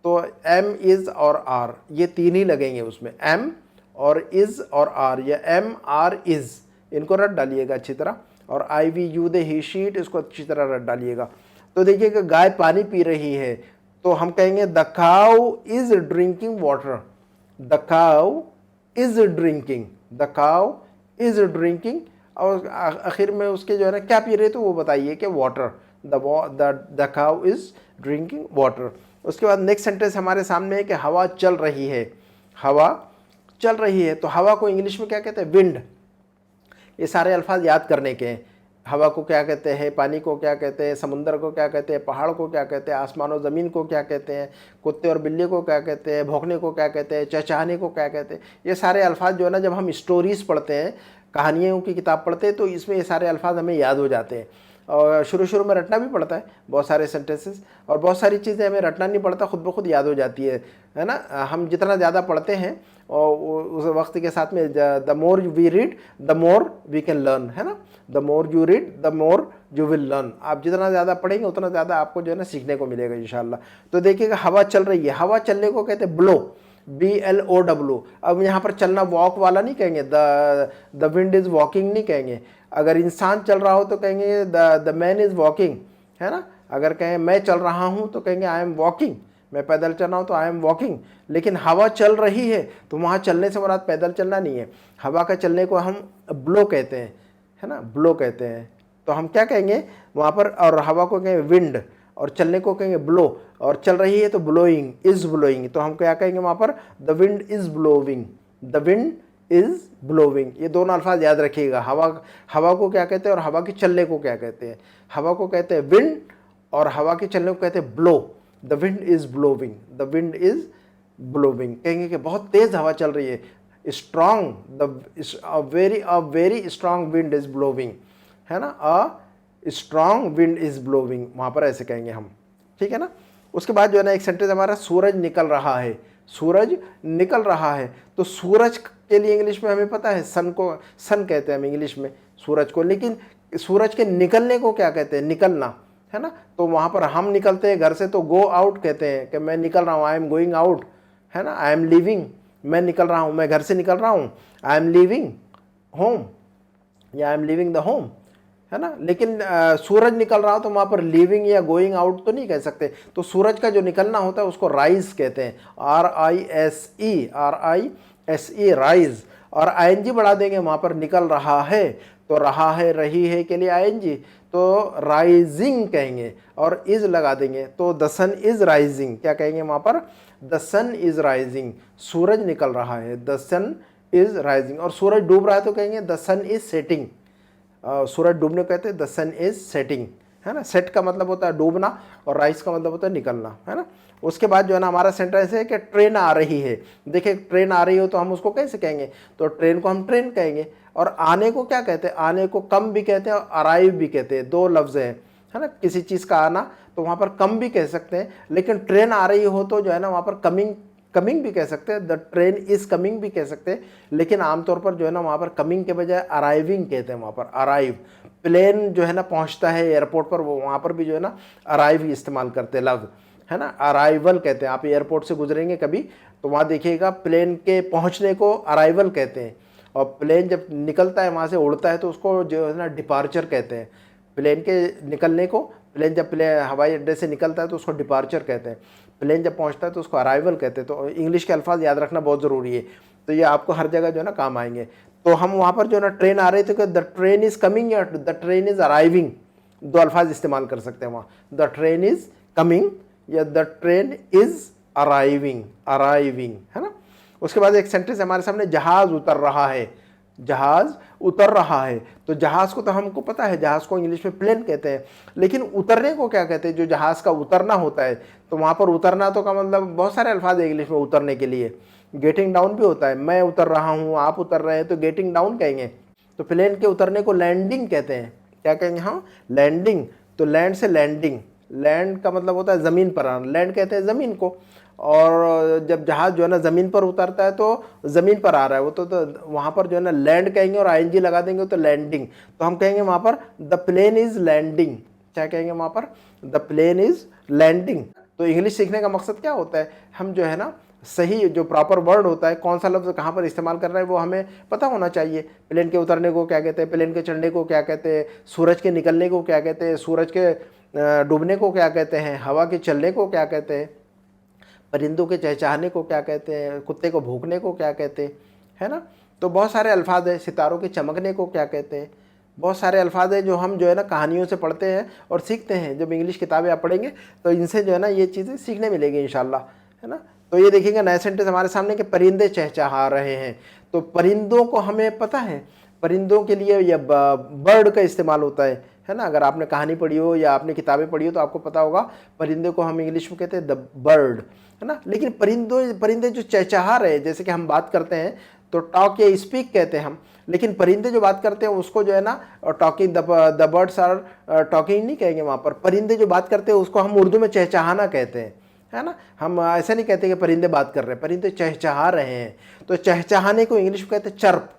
तो एम, इज और आर ये तीन ही लगेंगे उसमें, एम और इज और आर, या एम आर इज, इनको रट डालिएगा अच्छी तरह। और आई वी यू दे ही शीट, इसको अच्छी तरह रट डालिएगा। तो देखिएगा गाय पानी पी रही है तो हम कहेंगे the cow is drinking water, the cow is drinking, the cow is drinking. और आखिर में उसके जो है ना क्या पी रहे तो वो बताइए कि water, the cow is drinking water. उसके बाद नेक्स्ट सेंटेंस हमारे सामने है कि हवा चल रही है। हवा चल रही है तो हवा को इंग्लिश में क्या कहते हैं? विंड। ये सारे अल्फाज याद करने के हैं। हवा को क्या कहते हैं, पानी को क्या कहते हैं, समुंदर को क्या कहते हैं, पहाड़ को क्या कहते हैं, आसमान और ज़मीन को क्या कहते हैं, कुत्ते और बिल्ली को क्या कहते हैं, भौंकने को क्या कहते हैं, चहचहाने को क्या कहते हैं। ये सारे अल्फाज जो है ना जब हम स्टोरीज़ पढ़ते हैं, कहानियों की किताब पढ़ते हैं तो इसमें ये सारे अल्फाज हमें याद हो जाते हैं। और शुरू में रटना भी पड़ता है बहुत सारे सेंटेंसेस, और बहुत सारी चीज़ें हमें रटना नहीं पड़ता, खुद ब खुद याद हो जाती है ना। हम जितना ज़्यादा पढ़ते हैं और उस वक्त के साथ में the more we read the more we can learn, है ना। The more you read the more you will learn. आप जितना ज़्यादा पढ़ेंगे उतना ज़्यादा आपको जो है ना सीखने को मिलेगा इंशाल्लाह। तो देखिएगा हवा चल रही है, हवा चलने को कहते हैं ब्लो, BLOW। अब यहाँ पर चलना वॉक वाला नहीं कहेंगे, द विंड इज़ वॉकिंग नहीं कहेंगे। अगर इंसान चल रहा हो तो कहेंगे द मैन इज़ वॉकिंग, है ना। अगर कहें मैं चल रहा हूँ तो कहेंगे आई एम वॉकिंग, मैं पैदल चल रहा हूँ तो आई एम वॉकिंग। लेकिन हवा चल रही है तो वहाँ चलने से मुराद पैदल चलना नहीं है, हवा का चलने को हम ब्लो कहते हैं, है ना, ब्लो कहते हैं। तो हम क्या कहेंगे वहाँ पर? और हवा को कहेंगे विंड और चलने को कहेंगे ब्लो, और चल रही है तो ब्लोइंग, इज ब्लोइंग। तो हम क्या कहेंगे वहाँ पर? The wind is blowing, the wind is blowing. ये दोनों अल्फाज याद रखिएगा। हवा को क्या कहते हैं और हवा के चलने को क्या कहते हैं? हवा को कहते हैं विंड और हवा के चलने को कहते हैं blow. The wind is blowing, the wind is blowing. कहेंगे कि बहुत तेज हवा चल रही है, strong, a very strong wind is blowing, है ना, a strong wind is blowing, वहाँ पर ऐसे कहेंगे हम, ठीक है ना। उसके बाद जो है ना एक सेंटेंस हमारा सूरज निकल रहा है, सूरज निकल रहा है। तो सूरज के लिए इंग्लिश में हमें पता है सन को सन कहते हैं हम इंग्लिश में सूरज को, लेकिन सूरज के निकलने को क्या कहते हैं? निकलना, है ना। तो वहाँ पर हम निकलते हैं घर से तो गो आउट कहते हैं कि मैं निकल रहा हूँ, आई एम गोइंग आउट, है ना। आई एम लीविंग, मैं निकल रहा हूँ, मैं घर से निकल रहा हूँ। आई एम लीविंग होम या I am leaving the home, है ना। लेकिन सूरज निकल रहा हो तो वहाँ पर लीविंग या गोइंग आउट तो नहीं कह सकते। तो सूरज का जो निकलना होता है उसको राइज कहते हैं, RISE, SE राइज, और ING बढ़ा देंगे वहाँ पर निकल रहा है, तो रहा है रही है के लिए ING, तो राइजिंग कहेंगे, और इज लगा देंगे तो द सन इज राइजिंग। क्या कहेंगे वहाँ पर? द सन इज राइजिंग, सूरज निकल रहा है, द सन इज राइजिंग। और सूरज डूब रहा है तो कहेंगे द सन इज सेटिंग। सूरज डूबने को कहते हैं द सन इज सेटिंग, है ना। सेट का मतलब होता है डूबना और राइज का मतलब होता है निकलना, है ना। उसके बाद जो है ना हमारा सेंटेंस है कि ट्रेन आ रही है। देखिए ट्रेन आ रही हो तो हम उसको कैसे कहेंगे? तो ट्रेन को हम ट्रेन कहेंगे। और आने को क्या कहते हैं? आने को कम भी कहते हैं और अराइव भी कहते हैं, दो लफ्ज़ हैं, है ना। किसी चीज़ का आना तो वहाँ पर कम भी कह सकते हैं, लेकिन ट्रेन आ रही हो तो जो है ना वहाँ पर कमिंग भी कह सकते हैं, द ट्रेन इज कमिंग भी कह सकते हैं, लेकिन आमतौर पर जो है ना वहाँ पर कमिंग के बजाय अराइविंग कहते हैं। वहाँ पर अराइव, प्लेन जो है ना पहुँचता है एयरपोर्ट पर, वो वहाँ पर भी जो है ना अराइव ही इस्तेमाल करते हैं लफ्ज़, है ना। अराइवल कहते हैं। आप एयरपोर्ट से गुजरेंगे कभी तो वहाँ देखिएगा प्लेन के पहुँचने को अराइवल कहते हैं, और प्लेन जब निकलता है वहाँ से उड़ता है तो उसको जो है ना डिपार्चर कहते हैं। प्लेन के निकलने को, प्लेन जब हवाई अड्डे से निकलता है तो उसको डिपार्चर कहते हैं, प्लेन जब पहुंचता है तो उसको अराइवल कहते हैं। तो इंग्लिश के अल्फाज याद रखना बहुत ज़रूरी है, तो ये आपको हर जगह जो है ना काम आएंगे। तो हम वहाँ पर जो है ना ट्रेन आ रही थी कि द ट्रेन इज़ कमिंग या द ट्रेन इज़ अराइविंग, दो अल्फाज इस्तेमाल कर सकते हैं वहाँ, द ट्रेन इज़ कमिंग या द ट्रेन इज़ अराइविंग, है ना। उसके बाद एक सेंटेंस हमारे सामने, जहाज़ उतर रहा है। जहाज़ उतर रहा है, तो जहाज़ को तो हमको पता है, जहाज़ को इंग्लिश में प्लेन कहते हैं, लेकिन उतरने को क्या कहते हैं? जो जहाज़ का उतरना होता है, तो वहाँ पर उतरना तो का मतलब बहुत सारे अल्फाज है इंग्लिश में उतरने के लिए। गेटिंग डाउन भी होता है, मैं उतर रहा हूँ, आप उतर रहे हैं तो गेटिंग डाउन कहेंगे। तो प्लेन के उतरने को लैंडिंग कहते हैं। क्या कहेंगे? हाँ, लैंडिंग। तो लैंड से लैंडिंग, लैंड का मतलब होता है ज़मीन पर आना, लैंड कहते हैं ज़मीन को। और जब जहाज़ जो है ना ज़मीन पर उतरता है तो ज़मीन पर आ रहा है वो, तो वहाँ पर जो है ना लैंड कहेंगे और ING लगा देंगे तो लैंडिंग। तो हम कहेंगे वहाँ पर द प्लेन इज़ लैंडिंग। क्या कहेंगे वहाँ पर? The plane is landing. तो इंग्लिश सीखने का मकसद क्या होता है? हम जो है ना सही जो प्रॉपर वर्ड होता है, कौन सा लफ्ज़ कहाँ पर इस्तेमाल कर रहा है वो हमें पता होना चाहिए। प्लेन के उतरने को क्या कहते हैं, प्लेन के चढ़ने को क्या कहते हैं, सूरज के निकलने को क्या कहते हैं, सूरज के डूबने को क्या कहते हैं, हवा के चलने को क्या कहते हैं, परिंदों के चहचहाने को क्या कहते हैं, कुत्ते को भौंकने को क्या कहते हैं, है ना। तो बहुत सारे अल्फाज हैं। सितारों के चमकने को क्या कहते हैं, बहुत सारे अल्फाज हैं जो हम जो है ना कहानियों से पढ़ते हैं और सीखते हैं। जब इंग्लिश किताबें आप पढ़ेंगे तो इनसे जो है ना ये चीज़ें सीखने मिलेगी इंशाल्लाह, है ना। तो ये देखिएगा नया सेंटेंस हमारे सामने कि परिंदे चहचहा रहे हैं। तो परिंदों को हमें पता है, परिंदों के लिए यह बर्ड का इस्तेमाल होता है ना। अगर आपने कहानी पढ़ी हो या आपने किताबें पढ़ी हो तो आपको पता होगा परिंदे को हम इंग्लिश में कहते हैं द बर्ड, है ना। लेकिन परिंदे जो चहचहा रहे, जैसे कि हम बात करते हैं तो टॉक या स्पीक कहते हैं हम, लेकिन परिंदे जो बात करते हैं उसको जो है ना talking, the birds are talking नहीं कहेंगे वहाँ पर। परिंदे जो बात करते हैं उसको हम उर्दू में चहचहाना कहते हैं, है ना। हम ऐसा नहीं कहते कि परिंदे बात कर रहे हैं, परिंदे चहचहा रहे हैं। तो चहचहाने को इंग्लिश में कहते हैं चर्प,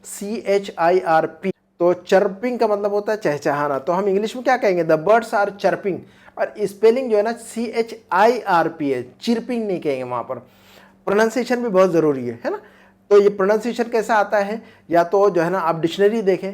CHIRP। तो चर्पिंग का मतलब होता है चहचहाना। तो हम इंग्लिश में क्या कहेंगे? The birds are chirping. और स्पेलिंग जो है ना CHIRP है, चिरपिंग नहीं कहेंगे वहाँ पर। प्रोनाउंसिएशन भी बहुत ज़रूरी है ना। तो ये प्रोनाउंसिएशन कैसा आता है? या तो जो है ना आप डिक्शनरी देखें,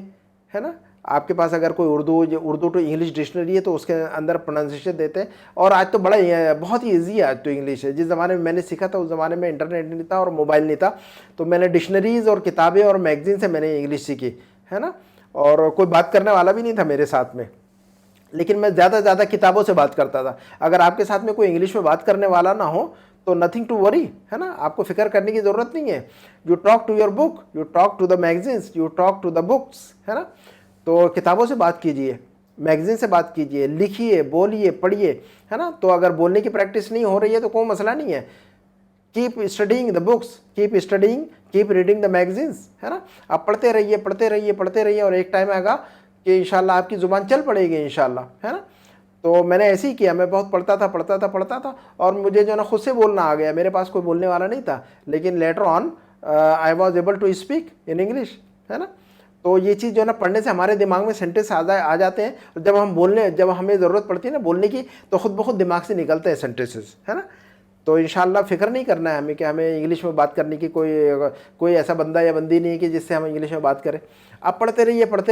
है ना। आपके पास अगर कोई उर्दू टू इंग्लिश डिक्शनरी है तो उसके अंदर प्रोनाउंसिएशन देते हैं। और आज तो बड़ा बहुत ही ईजी है आज तो इंग्लिश है। जिस ज़माने में मैंने सीखा था उस ज़माने में इंटरनेट नहीं था और मोबाइल नहीं था, तो मैंने डिक्शनरीज़ और किताबें और मैगजीन से मैंने इंग्लिश सीखी, है ना। और कोई बात करने वाला भी नहीं था मेरे साथ में, लेकिन मैं ज़्यादा से ज़्यादा किताबों से बात करता था। अगर आपके साथ में कोई इंग्लिश में बात करने वाला ना हो तो नथिंग टू वरी, है ना। आपको फिक्र करने की ज़रूरत नहीं है। You talk to your book, you talk to the magazines, you talk to the books, है ना। तो किताबों से बात कीजिए, मैगजीन से बात कीजिए, लिखिए, बोलिए, पढ़िए, है ना। तो अगर बोलने की प्रैक्टिस नहीं हो रही है तो कोई मसला नहीं है। Keep studying the books, keep studying, keep reading the magazines, है ना। आप पढ़ते रहिए, पढ़ते रहिए, पढ़ते रहिए, और एक टाइम आएगा कि इंशाल्लाह आपकी ज़ुबान चल पड़ेगी इंशाल्लाह, है ना। तो मैंने ऐसे ही किया, मैं बहुत पढ़ता था और मुझे जो ना खुद से बोलना आ गया। मेरे पास कोई बोलने वाला नहीं था, लेकिन later on I was able to speak in English, है ना। तो ये चीज़ जो है ना पढ़ने से हमारे दिमाग में सेंटेंस आ जाते हैं, और जब हमें ज़रूरत पड़ती है ना बोलने की तो खुद ब खुद दिमाग से निकलते हैं सेंटेंसेस, है ना। तो इंशाल्लाह फ़िक्र नहीं करना है हमें कि हमें इंग्लिश में बात करने की कोई ऐसा बंदा या बंदी नहीं है कि जिससे हम इंग्लिश में बात करें। आप पढ़ते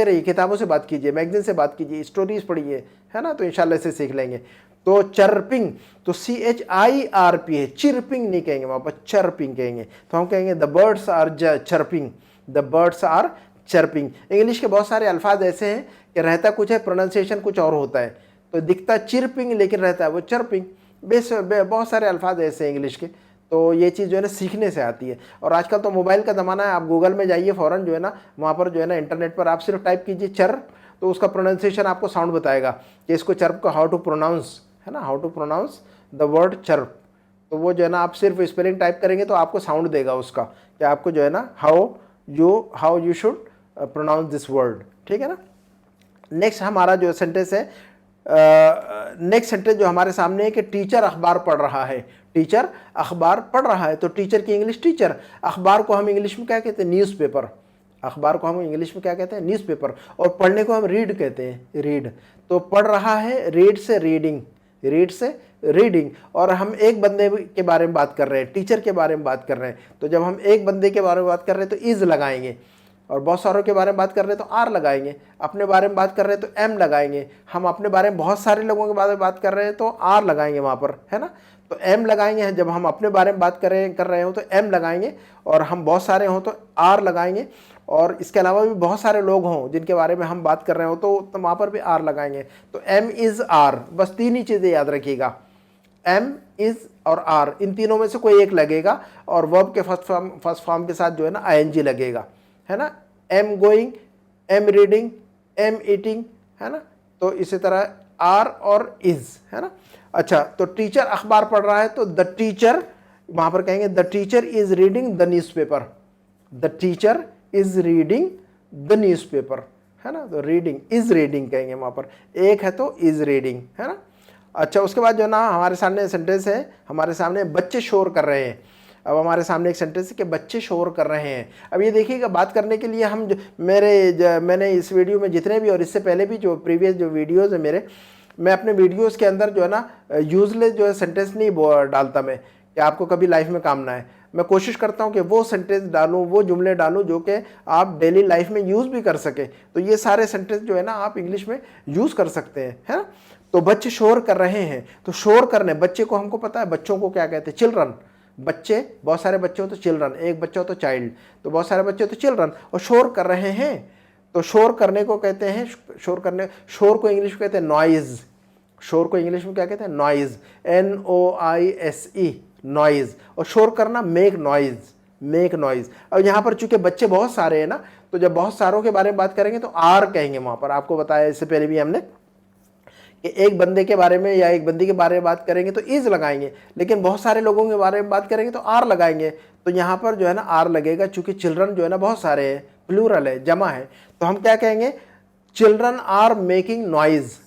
रहिए, किताबों से बात कीजिए, मैगज़ीन से बात कीजिए, स्टोरीज़ पढ़िए, है ना, तो इंशाल्लाह इसे सीख लेंगे। तो चर्पिंग, तो CHIRP है, चिरपिंग नहीं कहेंगे वहाँ पर, चर्पिंग कहेंगे। तो हम कहेंगे the birds are chirping, the birds are chirping. English के बहुत सारे अल्फाज ऐसे हैं कि रहता कुछ है, प्रोनाउंसिएशन कुछ और होता है, तो दिखता चिरपिंग लेकिन रहता है वो चर्पिंग। बहुत सारे अल्फाज ऐसे हैं इंग्लिश के, तो ये चीज़ जो है ना सीखने से आती है। और आजकल तो मोबाइल का ज़माना है, आप गूगल में जाइए फ़ौरन जो है ना, वहाँ पर जो है ना इंटरनेट पर आप सिर्फ टाइप कीजिए चर, तो उसका प्रोनाउंसिएशन आपको साउंड बताएगा कि इसको चर्प को हाउ टू प्रोनाउंस, है ना, how to pronounce the word chirp. तो वो जो है ना आप सिर्फ स्पेलिंग टाइप करेंगे तो आपको साउंड देगा उसका, कि आपको जो है ना how you should pronounce this word, ठीक है ना। नेक्स्ट हमारा जो सेंटेंस है, नेक्स्ट सेंटेंस जो हमारे सामने है कि टीचर अखबार पढ़ रहा है। टीचर अखबार पढ़ रहा है, तो टीचर की इंग्लिश टीचर, अखबार को हम इंग्लिश में क्या कहते हैं, न्यूज़पेपर। अखबार को हम इंग्लिश में क्या कहते हैं, न्यूज़पेपर। और पढ़ने को हम रीड कहते हैं, रीड। तो पढ़ रहा है, रीड से रीडिंग, रीड से रीडिंग। और हम एक बंदे के बारे में बात कर रहे हैं, टीचर के बारे में बात कर रहे हैं, तो जब हम एक बंदे के बारे में बात कर रहे हैं तो इज़ लगाएंगे, और बहुत सारों के बारे में बात कर रहे हैं तो आर लगाएंगे, अपने बारे में बात कर रहे हैं तो एम लगाएंगे, हम अपने बारे में बहुत सारे लोगों के बारे में बात कर रहे हैं तो आर लगाएंगे वहाँ पर, है ना। तो एम लगाएंगे, जब हम अपने बारे में बात कर रहे हो तो एम लगाएंगे, और हम बहुत सारे हों तो आर लगाएंगे, और इसके अलावा भी बहुत सारे लोग हों जिनके बारे में हम बात कर रहे हो तो वहाँ पर भी आर लगाएंगे। तो एम इज़ आर, बस तीन ही चीज़ें याद रखिएगा, एम इज़ और आर, इन तीनों में से कोई एक लगेगा, और वर्ब के फर्स्ट फॉर्म के साथ जो है ना ING लगेगा, है ना। Am going, am reading, am eating, है ना। तो इसी तरह आर और इज़, है ना। अच्छा, तो टीचर अखबार पढ़ रहा है, तो द टीचर, वहाँ पर कहेंगे the teacher is reading the newspaper, the teacher is reading the newspaper, है ना। तो रीडिंग, इज़ रीडिंग कहेंगे वहाँ पर, एक है तो इज़ रीडिंग, है ना। अच्छा, उसके बाद जो ना हमारे सामने सेंटेंस है, हमारे सामने बच्चे शोर कर रहे हैं। अब हमारे सामने एक सेंटेंस है कि बच्चे शोर कर रहे हैं। अब ये देखिएगा, बात करने के लिए हम मैंने इस वीडियो में जितने भी और इससे पहले भी जो प्रीवियस जो वीडियोज़ है मेरे, मैं अपने वीडियोज़ के अंदर जो है ना यूजलेस जो है सेंटेंस नहीं डालता मैं, कि आपको कभी लाइफ में काम ना है। मैं कोशिश करता हूँ कि वो सेंटेंस डालूँ, वो जुमले डालूँ जो कि आप डेली लाइफ में यूज़ भी कर सकें। तो ये सारे सेंटेंस जो है ना आप इंग्लिश में यूज़ कर सकते हैं, है ना। तो बच्चे शोर कर रहे हैं, तो शोर करने, बच्चे को हमको पता है बच्चों को क्या कहते हैं, चिल्ड्रन। बच्चे, बहुत सारे बच्चे हो तो चिल्ड्रन, एक बच्चा हो तो चाइल्ड, तो बहुत सारे बच्चे हो तो चिल्ड्रन। और शोर कर रहे हैं, तो शोर करने को कहते हैं, शोर को इंग्लिश में कहते हैं नॉइज़। शोर को इंग्लिश में क्या कहते हैं, नॉइज़, NOISE, नॉइज़। और शोर करना मेक नॉइज़। अब यहाँ पर चूंकि बच्चे बहुत सारे हैं ना, तो जब बहुत सारों के बारे में बात करेंगे तो आर कहेंगे वहाँ पर। आपको बताया इससे पहले भी हमने कि एक बंदे के बारे में या एक बंदी के बारे में बात करेंगे तो इज़ लगाएंगे, लेकिन बहुत सारे लोगों के बारे में बात करेंगे तो आर लगाएंगे। तो यहाँ पर जो है ना आर लगेगा, चूंकि चिल्ड्रन जो है ना बहुत सारे हैं, प्लूरल है, जमा है। तो हम क्या कहेंगे, चिल्ड्रन आर मेकिंग नॉइज़।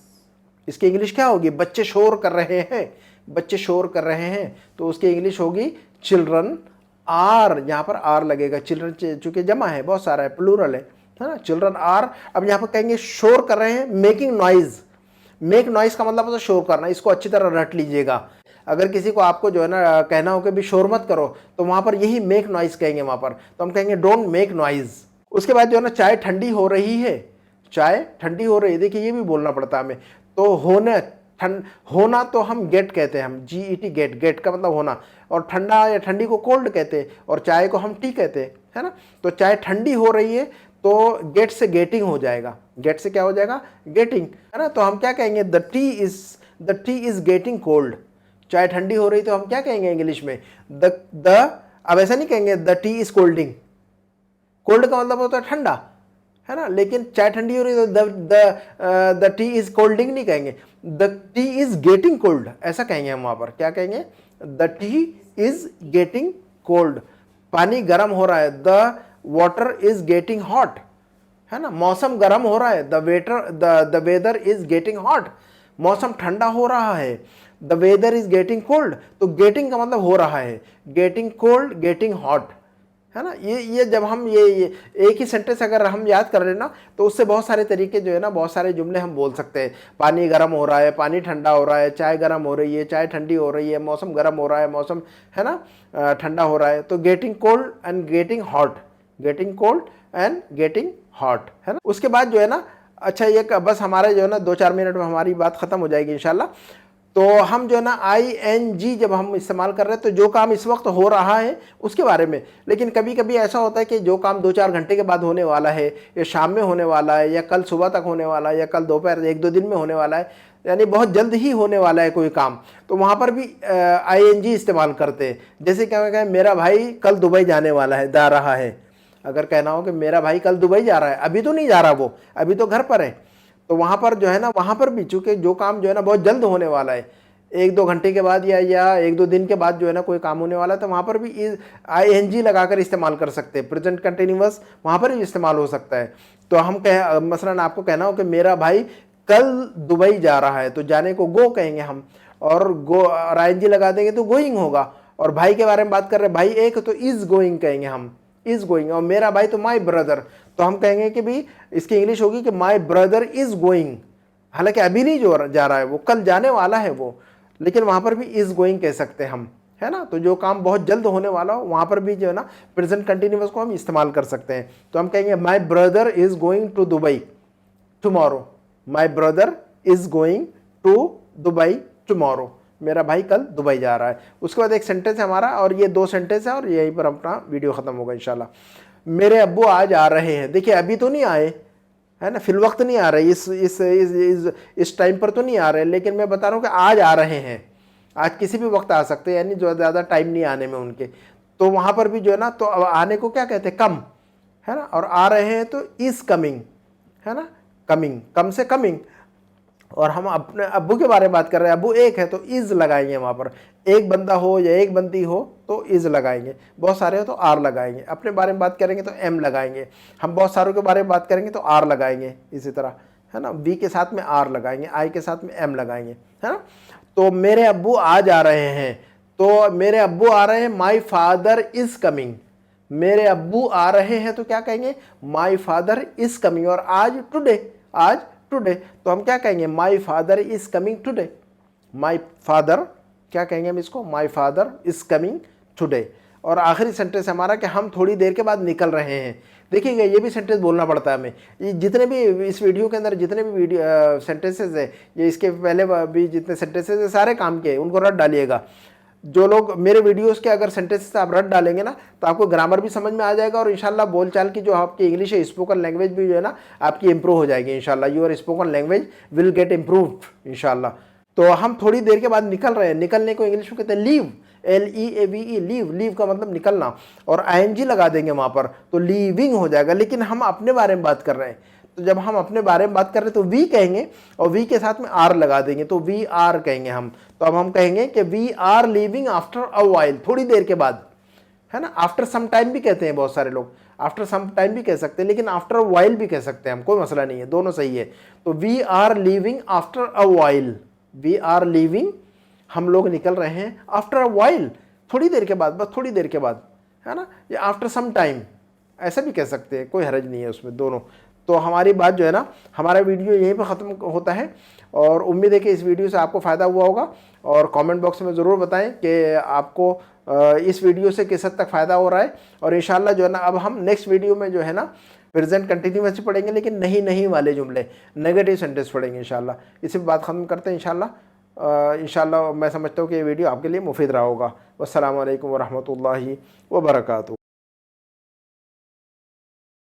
इसकी इंग्लिश क्या होगी, बच्चे शोर कर रहे हैं, बच्चे शोर कर रहे हैं, तो उसकी इंग्लिश होगी चिल्ड्रन आर, यहाँ पर आर लगेगा। चिल्ड्रन चूंकि जमा है, बहुत सारा है, प्लूरल है ना, चिल्ड्रन आर। अब यहाँ पर कहेंगे शोर कर रहे हैं, मेकिंग नॉइज़। मेक नॉइज़ का मतलब होता है शोर करना, इसको अच्छी तरह रट लीजिएगा। अगर किसी को आपको जो है ना कहना हो कि भी शोर मत करो, तो वहाँ पर यही मेक नॉइज़ कहेंगे वहाँ पर। तो हम कहेंगे डोंट मेक नॉइज़। उसके बाद जो है ना चाय ठंडी हो रही है, चाय ठंडी हो रही है, देखिए ये भी बोलना पड़ता है हमें। तो होना तो हम गेट कहते हैं, हम GET, गेट का मतलब होना। और ठंडा या ठंडी को कोल्ड कहते हैं, और चाय को हम टी कहते हैं, है ना। तो चाय ठंडी हो रही है, तो गेट से गेटिंग हो जाएगा, गेट से क्या हो जाएगा, गेटिंग, है ना। तो हम क्या कहेंगे, the tea is getting cold. चाय ठंडी हो रही तो हम क्या कहेंगे इंग्लिश में, अब ऐसा नहीं कहेंगे द टी इज कोल्डिंग। कोल्ड का मतलब होता है ठंडा, है ना, लेकिन चाय ठंडी हो रही तो द टी इज कोल्डिंग नहीं कहेंगे, the tea is getting cold, ऐसा कहेंगे हम वहां पर। क्या कहेंगे, the tea is getting cold. पानी गर्म हो रहा है, the water is getting hot, है ना। मौसम गर्म हो रहा है, the weather is getting hot. मौसम ठंडा हो रहा है, the weather is getting cold. तो गेटिंग का मतलब हो रहा है, गेटिंग कोल्ड, गेटिंग हॉट, है ना। ये जब हम ये एक ही सेंटेंस अगर हम याद कर लेना तो उससे बहुत सारे तरीके जो है ना, बहुत सारे जुमले हम बोल सकते हैं। पानी गर्म हो रहा है, पानी ठंडा हो रहा है, चाय गर्म हो रही है, चाय ठंडी हो रही है, मौसम गर्म हो रहा है, मौसम है ना ठंडा हो रहा है। तो getting cold and getting hot, getting cold and getting hot, है ना। उसके बाद जो है ना, अच्छा ये बस हमारे जो है ना 2-4 मिनट में हमारी बात खत्म हो जाएगी इंशाल्लाह। तो हम जो है ना ING जब हम इस्तेमाल कर रहे हैं तो जो काम इस वक्त हो रहा है उसके बारे में। लेकिन कभी कभी ऐसा होता है कि जो काम 2-4 घंटे के बाद होने वाला है, या शाम में होने वाला है, या कल सुबह तक होने वाला है, या कल दोपहर 1-2 दिन में होने वाला है, यानी बहुत जल्द ही होने वाला है कोई काम, तो वहाँ पर भी ING इस्तेमाल करते हैं। जैसे क्या कहें, मेरा भाई कल दुबई जाने वाला है, जा रहा है। अगर कहना हो कि मेरा भाई कल दुबई जा रहा है, अभी तो नहीं जा रहा, वो अभी तो घर पर है, तो वहाँ पर जो है ना, वहाँ पर भी चूंकि जो काम जो है ना बहुत जल्द होने वाला है, 1-2 घंटे के बाद या 1-2 दिन के बाद जो है ना कोई काम होने वाला है, तो वहाँ पर भी ING लगाकर इस्तेमाल कर सकते हैं। प्रेजेंट कंटिन्यूअस वहाँ पर भी इस्तेमाल हो सकता है। तो हम मसलन आपको कहना हो कि मेरा भाई कल दुबई जा रहा है, तो जाने को गो कहेंगे हम, और गो और ING लगा देंगे तो गोइंग होगा। और भाई के बारे में बात कर रहे हैं, भाई एक तो इज गोइंग कहेंगे हम, इज गोइंग। और मेरा भाई तो माई ब्रदर, तो हम कहेंगे कि भी इसकी इंग्लिश होगी कि माई ब्रदर इज गोइंग। हालांकि अभी नहीं जो जा रहा है, वो कल जाने वाला है वो, लेकिन वहां पर भी इज गोइंग कह सकते हैं हम, है ना। तो जो काम बहुत जल्द होने वाला हो वहां पर भी जो है ना प्रेजेंट कंटिन्यूअस को हम इस्तेमाल कर सकते हैं। तो हम कहेंगे my brother is going to Dubai tomorrow, my brother is going to Dubai tomorrow, मेरा भाई कल दुबई जा रहा है। उसके बाद एक सेंटेंस है हमारा, और ये 2 सेंटेंस है, और यहीं पर अपना वीडियो खत्म होगा इंशाल्लाह। मेरे अब्बू आज आ रहे हैं, देखिए अभी तो नहीं आए, है ना, फिल वक्त नहीं आ रहे, इस टाइम पर तो नहीं आ रहे, लेकिन मैं बता रहा हूँ कि आज आ रहे हैं। आज किसी भी वक्त आ सकते हैं, यानी जो ज़्यादा टाइम नहीं आने में उनके। तो वहाँ पर भी जो है ना, तो आने को क्या कहते हैं, कम, है ना। और आ रहे हैं तो इज़ कमिंग, है ना, कमिंग, कम से कमिंग। और हम अपने अब्बू के बारे में बात कर रहे हैं, अब्बू एक है तो इज़ लगाएंगे वहाँ पर, एक बंदा हो या एक बंदी हो तो इज़ लगाएंगे, बहुत सारे हो तो आर लगाएंगे, अपने बारे में बात करेंगे तो एम लगाएंगे, हम बहुत सारों के बारे में बात करेंगे तो आर लगाएंगे, इसी तरह, है ना। वी के साथ में आर लगाएंगे, आई के साथ में एम लगाएंगे, है ना। तो मेरे अब्बू आज आ रहे हैं, तो मेरे अब्बू आ रहे हैं, माई फादर इज़ कमिंग। मेरे अब्बू आ रहे हैं तो क्या कहेंगे, माई फादर इज़ कमिंग। और आज टुडे, आज टुडे, तो हम क्या कहेंगे, my father is coming today. My father क्या कहेंगे हम इसको, my father is coming today. और आखिरी सेंटेंस हमारा कि हम थोड़ी देर के बाद निकल रहे हैं। देखिएगा ये भी सेंटेंस बोलना पड़ता है हमें। ये जितने भी इस वीडियो के अंदर जितने भी वीडियो सेंटेंसेस है, ये इसके पहले भी जितने सेंटेंसेस है सारे काम के, उनको रट डालिएगा। जो लोग मेरे वीडियोस के अगर सेंटेंसेस आप रट डालेंगे ना, तो आपको ग्रामर भी समझ में आ जाएगा, और इंशाल्लाह बोलचाल की जो आपकी इंग्लिश है, स्पोकन लैंग्वेज भी जो है ना आपकी इंप्रूव हो जाएगी इंशाल्लाह। Your spoken language will get improved इंशाल्लाह। तो हम थोड़ी देर के बाद निकल रहे हैं, निकलने को इंग्लिश में कहते हैं लीव, LEAVE, लीव। लीव का मतलब निकलना, और ING लगा देंगे वहाँ पर तो लीविंग हो जाएगा। लेकिन हम अपने बारे में बात कर रहे हैं, तो जब हम अपने बारे में बात कर रहे हैं तो वी कहेंगे, और वी के साथ में आर लगा देंगे, तो वी आर कहेंगे हम। तो अब हम कहेंगे कि we are living after a while, थोड़ी देर के बाद, है ना। आफ्टर सम टाइम भी कहते हैं बहुत सारे लोग, आफ्टर सम टाइम भी कह सकते हैं, लेकिन आफ्टर अ वाइल भी कह सकते हैं हम, कोई मसला नहीं है, दोनों सही है। तो we are living after a while, we are living, हम लोग निकल रहे हैं, आफ्टर अ वाइल, थोड़ी देर के बाद, बस थोड़ी देर के बाद, है ना, या आफ्टर सम टाइम ऐसा भी कह सकते हैं, कोई हर्ज नहीं है उसमें, दोनों। तो हमारी बात जो है ना, हमारा वीडियो यहीं पर ख़त्म होता है, और उम्मीद है कि इस वीडियो से आपको फ़ायदा हुआ होगा। और कमेंट बॉक्स में ज़रूर बताएं कि आपको इस वीडियो से किस हद तक फ़ायदा हो रहा है। और इंशाल्लाह जो है ना, अब हम नेक्स्ट वीडियो में जो है ना प्रेजेंट कंटिन्यूअस पढ़ेंगे, लेकिन नहीं वाले जुमले, नेगेटिव सेंटेंस पढ़ेंगे इंशाल्लाह। इसी पर बात ख़त्म करते हैं इंशाल्लाह। इंशाल्लाह मैं समझता हूँ कि ये वीडियो आपके लिए मुफीद रहा होगा। वस्सलामु अलैकुम वरहमतुल्लाहि वबरकातुहू।